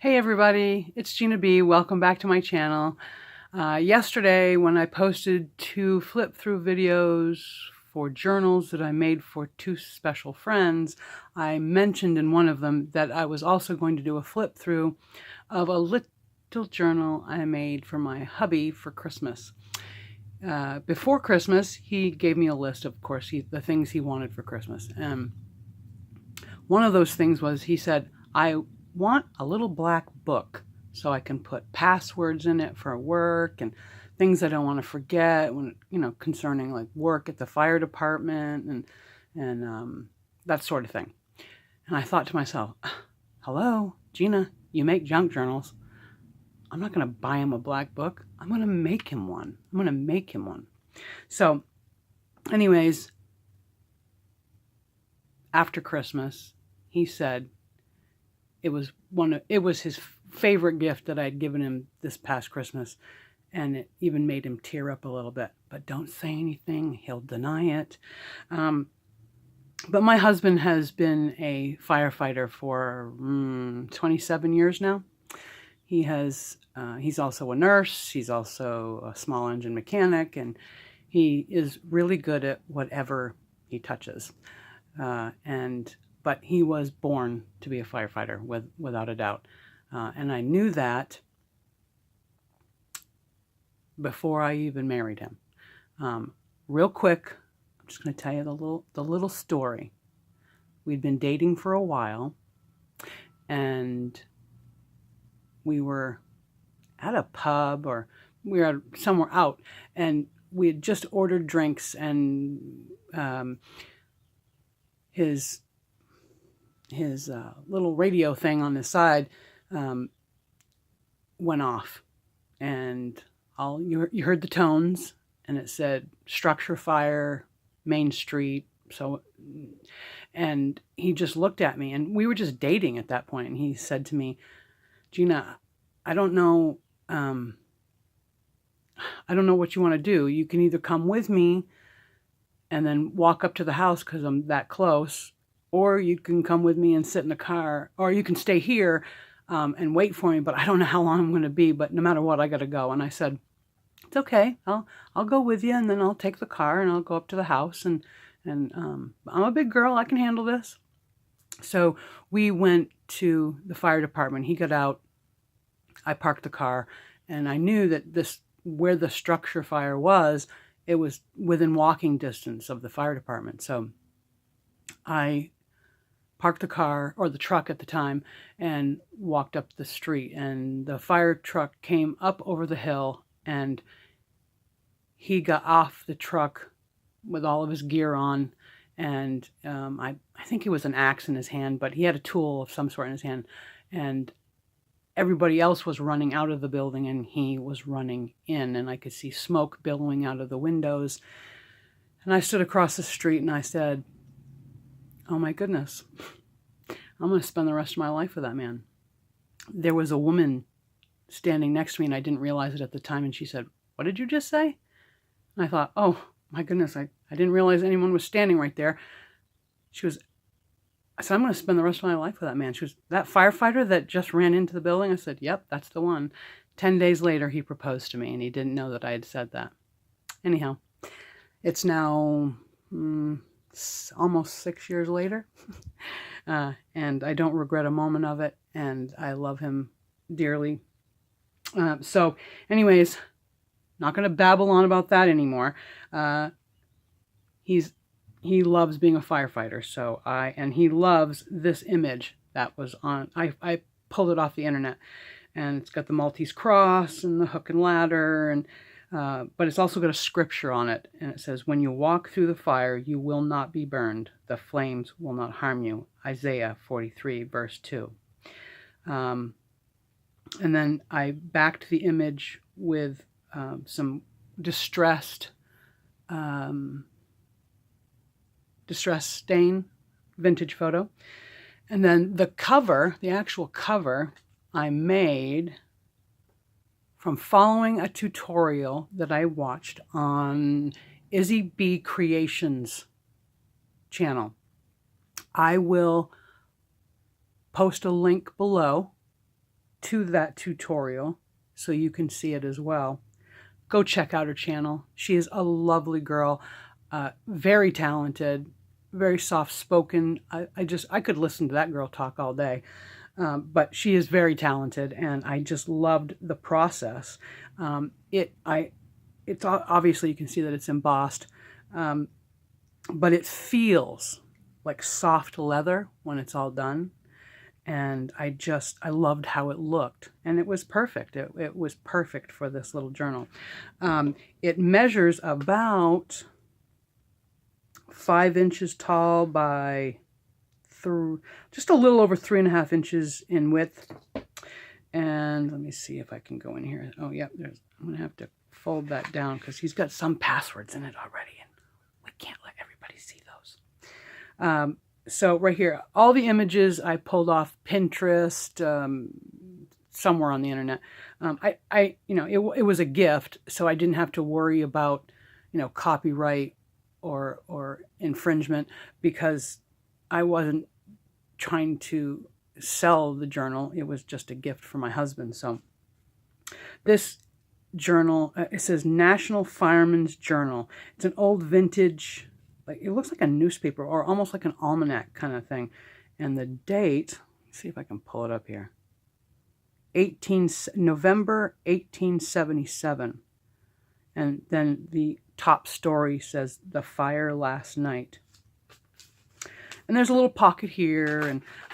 Hey everybody, it's Gina B. Welcome back to my channel. Yesterday when I posted 2 flip-through videos for journals that I made for 2 special friends, I mentioned in one of them that I was also going to do a flip-through of a little journal I made for my hubby for Christmas. Before Christmas, he gave me a list of course, the things he wanted for Christmas. One of those things was, he said, I want a little black book so I can put passwords in it for work and things I don't want to forget when, concerning like work at the fire department and that sort of thing. And I thought to myself, hello, Gina, you make junk journals. I'm not going to buy him a black book. I'm going to make him one. So anyways, after Christmas, he said, it was his favorite gift that I'd given him this past Christmas, and it even made him tear up a little bit. But don't say anything, he'll deny it. But my husband has been a firefighter for 27 years now. He's also a nurse, he's also a small engine mechanic, and he is really good at whatever he touches. But he was born to be a firefighter, without a doubt. And I knew that before I even married him. Real quick, I'm just going to tell you the little story. We'd been dating for a while, and we were at a pub, or we were somewhere out, and we had just ordered drinks, and his little radio thing on the side went off, and you heard the tones, and it said structure fire, Main Street. So, and he just looked at me, and we were just dating at that point, and he said to me, Gina, I don't know what you want to do. You can either come with me and then walk up to the house because I'm that close, or you can come with me and sit in the car, or you can stay here and wait for me, but I don't know how long I'm going to be, but no matter what, I got to go. And I said, it's okay. I'll go with you, and then I'll take the car and I'll go up to the house, and I'm a big girl. I can handle this. So we went to the fire department. He got out. I parked the car, and I knew that where the structure fire was, it was within walking distance of the fire department. So I parked the car, or the truck at the time, and walked up the street, and the fire truck came up over the hill, and he got off the truck with all of his gear on, and I think it was an axe in his hand, but he had a tool of some sort in his hand, and everybody else was running out of the building, and he was running in, and I could see smoke billowing out of the windows. And I stood across the street, and I said, oh my goodness, I'm going to spend the rest of my life with that man. There was a woman standing next to me, and I didn't realize it at the time, and she said, what did you just say? And I thought, oh my goodness, I didn't realize anyone was standing right there. I said, I'm going to spend the rest of my life with that man. She was, that firefighter that just ran into the building? I said, yep, that's the one. 10 days later, he proposed to me, and he didn't know that I had said that. Anyhow, it's now almost 6 years later, and I don't regret a moment of it, and I love him dearly. So anyways, not going to babble on about that anymore. He loves being a firefighter, and he loves this image that was on, I pulled it off the internet, and it's got the Maltese cross and the hook and ladder, and but it's also got a scripture on it, and it says, when you walk through the fire, you will not be burned. The flames will not harm you. Isaiah 43, verse 2. And then I backed the image with some distressed stain vintage photo. And then the cover, the actual cover, I made from following a tutorial that I watched on IzzieBee Creations channel. I will post a link below to that tutorial so you can see it as well, go check out her channel. She is a lovely girl, very talented, very soft-spoken. I could listen to that girl talk all day. But she is very talented, and I just loved the process. It's obviously, you can see that it's embossed, but it feels like soft leather when it's all done. And I loved how it looked, and it was perfect. It was perfect for this little journal. It measures about 5 inches tall by just a little over 3.5 inches in width. And let me see if I can go in here. Oh, yeah, I'm going to have to fold that down because he's got some passwords in it already, and we can't let everybody see those. So right here, all the images I pulled off Pinterest, somewhere on the internet. It was a gift, so I didn't have to worry about, copyright or infringement, because I wasn't trying to sell the journal. It was just a gift for my husband. So this journal, it says National Fireman's Journal. It's an old vintage, it looks like a newspaper or almost like an almanac kind of thing. And the date, let's see if I can pull it up here. November 1877. And then the top story says, "The Fire Last Night." And there's a little pocket here,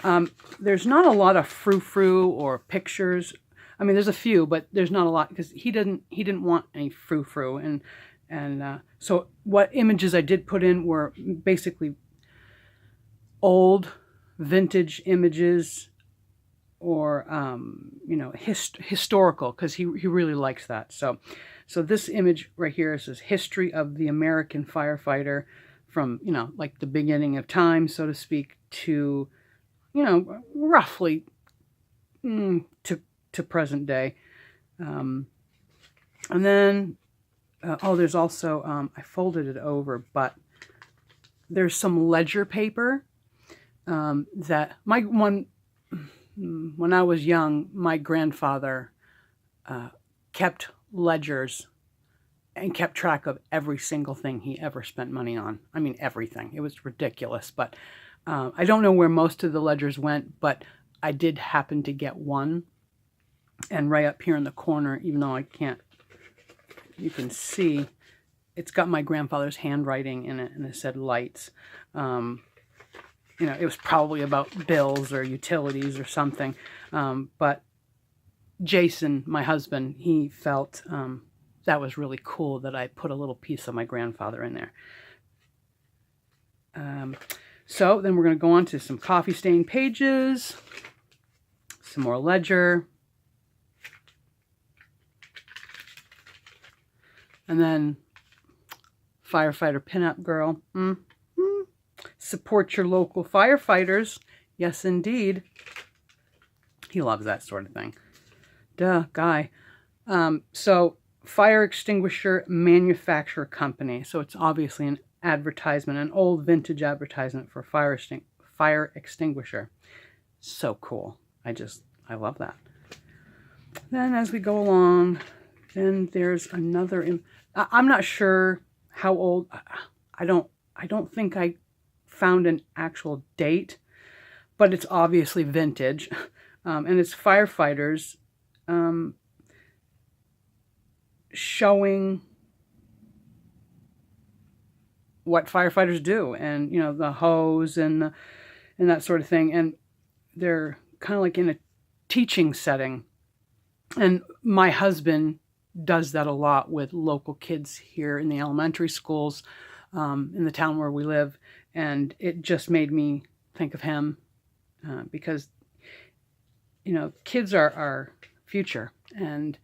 and there's not a lot of frou-frou or pictures. I mean, there's a few, but there's not a lot because he didn't want any frou-frou. And so what images I did put in were basically old vintage images, or historical, because he really likes that. So this image right here says "History of the American Firefighter," from, like the beginning of time, so to speak, to, roughly to present day. And then, there's also, I folded it over, but there's some ledger paper that when I was young, my grandfather kept ledgers and kept track of every single thing he ever spent money on. I mean, everything. It was ridiculous. But I don't know where most of the ledgers went, but I did happen to get one. And right up here in the corner, even though I can't, you can see, it's got my grandfather's handwriting in it, and it said "Lights." It was probably about bills or utilities or something. But Jason, my husband, he felt that was really cool that I put a little piece of my grandfather in there. So then we're going to go on to some coffee stained pages, some more ledger, and then Firefighter Pinup Girl. Support your local firefighters. Yes, indeed. He loves that sort of thing. Duh, guy. So Fire Extinguisher Manufacturer Company. So it's obviously an advertisement, an old vintage advertisement for fire extinguisher. So cool. I love that. Then as we go along, then there's another. I'm not sure how old. I don't think I found an actual date, but it's obviously vintage, and it's firefighters showing what firefighters do, and the hose and that sort of thing, and they're kind of like in a teaching setting. And my husband does that a lot with local kids here in the elementary schools in the town where we live, and it just made me think of him, because kids are our future. And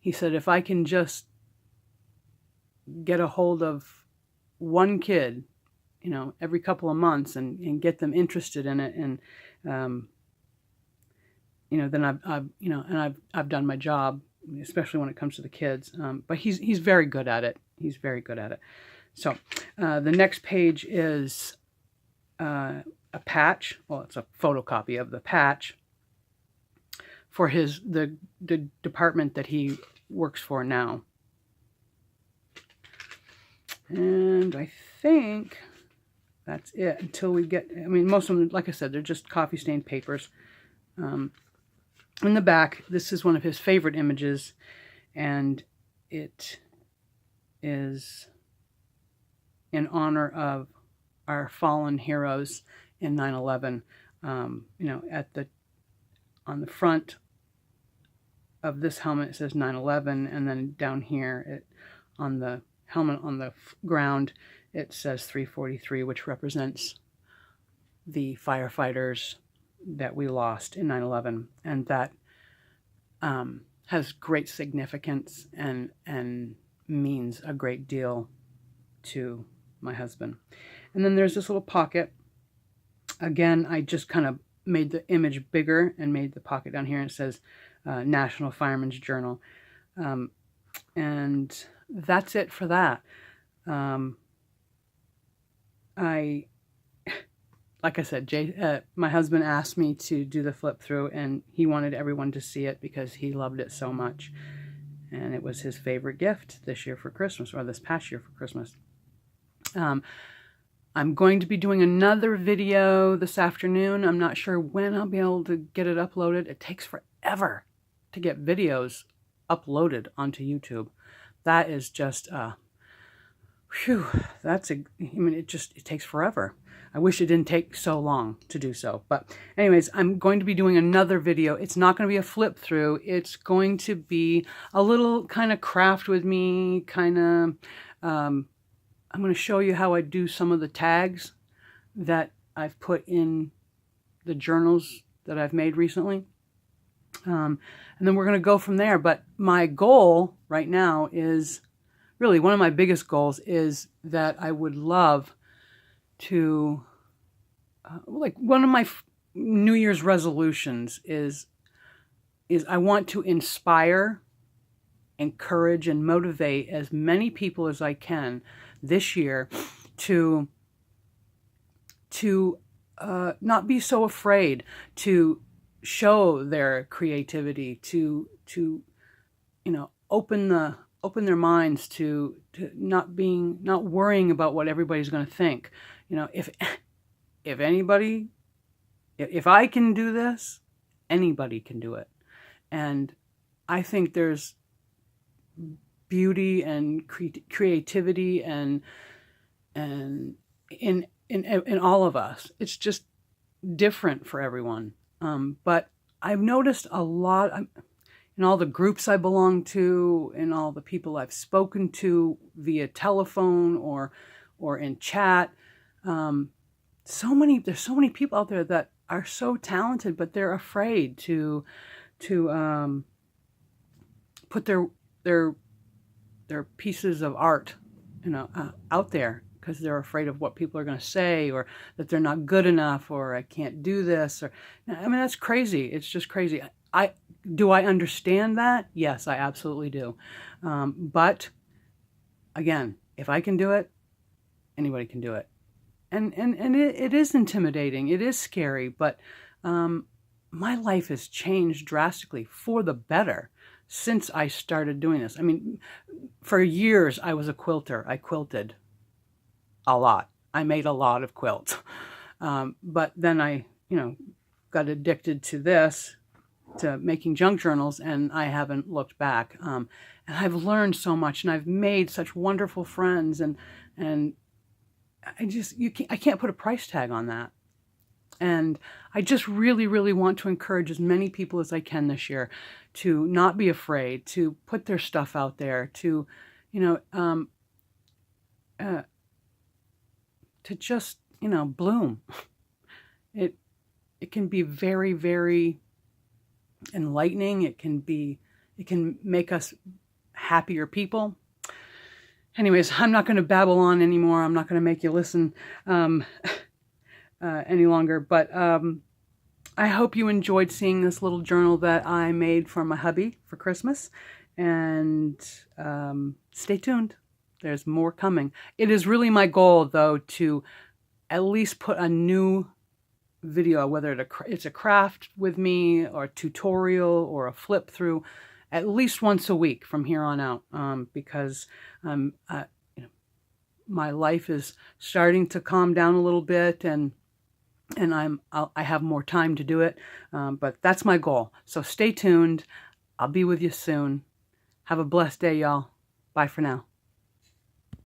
he said, if I can just get a hold of one kid, every couple of months, and get them interested in it, and then I've done my job, especially when it comes to the kids. But he's very good at it. He's very good at it. So the next page is a patch. Well, it's a photocopy of the patch for the department that he works for now. And I think that's it until we get, I mean, most of them, like I said, they're just coffee stained papers. In the back, this is one of his favorite images, and it is in honor of our fallen heroes in 9/11. You know, on the front of this helmet it says 9/11, and then down here on the helmet on the ground it says 343, which represents the firefighters that we lost in 9/11, and that has great significance and means a great deal to my husband. And then there's this little pocket. Again, I just kind of made the image bigger and made the pocket down here, and it says National Fireman's Journal. And that's it for that. Like I said, my husband asked me to do the flip through, and he wanted everyone to see it because he loved it so much. And it was his favorite gift this year for Christmas, or this past year for Christmas. I'm going to be doing another video this afternoon. I'm not sure when I'll be able to get it uploaded. It takes forever to get videos uploaded onto YouTube. That is just, whew, I mean, it takes forever. I wish it didn't take so long to do so. But anyways, I'm going to be doing another video. It's not going to be a flip through. It's going to be a little kind of craft with me, kind of, I'm going to show you how I do some of the tags that I've put in the journals that I've made recently. And then we're going to go from there. But my goal right now is, really one of my biggest goals is that I would love to, like one of my New Year's resolutions is I want to inspire, encourage, and motivate as many people as I can this year to not be so afraid to show their creativity, to you know, open their minds to not worrying about what everybody's going to think. You know, if I can do this, anybody can do it. And I think there's beauty and creativity and in all of us. It's just different for everyone. But I've noticed a lot in all the groups I belong to, in all the people I've spoken to via telephone or in chat. There's so many people out there that are so talented, but they're afraid to put their pieces of art, you know, out there, because they're afraid of what people are going to say, or that they're not good enough, or I can't do this, or, I mean, that's crazy. It's just crazy. Do I understand that? Yes, I absolutely do. But again, if I can do it, anybody can do it. And it is intimidating. It is scary, but my life has changed drastically for the better since I started doing this. I mean, for years I was a quilter. I quilted a lot. I made a lot of quilts. But then I, you know, got addicted to this, to making junk journals, and I haven't looked back. And I've learned so much, and I've made such wonderful friends, and I can't put a price tag on that. And I just really, really want to encourage as many people as I can this year to not be afraid, to put their stuff out there, to, you know, to just, you know, bloom. It can be very, very enlightening. It can make us happier people. Anyways, I'm not going to babble on anymore. I'm not going to make you listen any longer. But I hope you enjoyed seeing this little journal that I made for my hubby for Christmas. And stay tuned. There's more coming. It is really my goal, though, to at least put a new video, whether it's a craft with me or a tutorial or a flip through, at least once a week from here on out, because you know, my life is starting to calm down a little bit, and I have more time to do it, but that's my goal. So stay tuned. I'll be with you soon. Have a blessed day, y'all. Bye for now.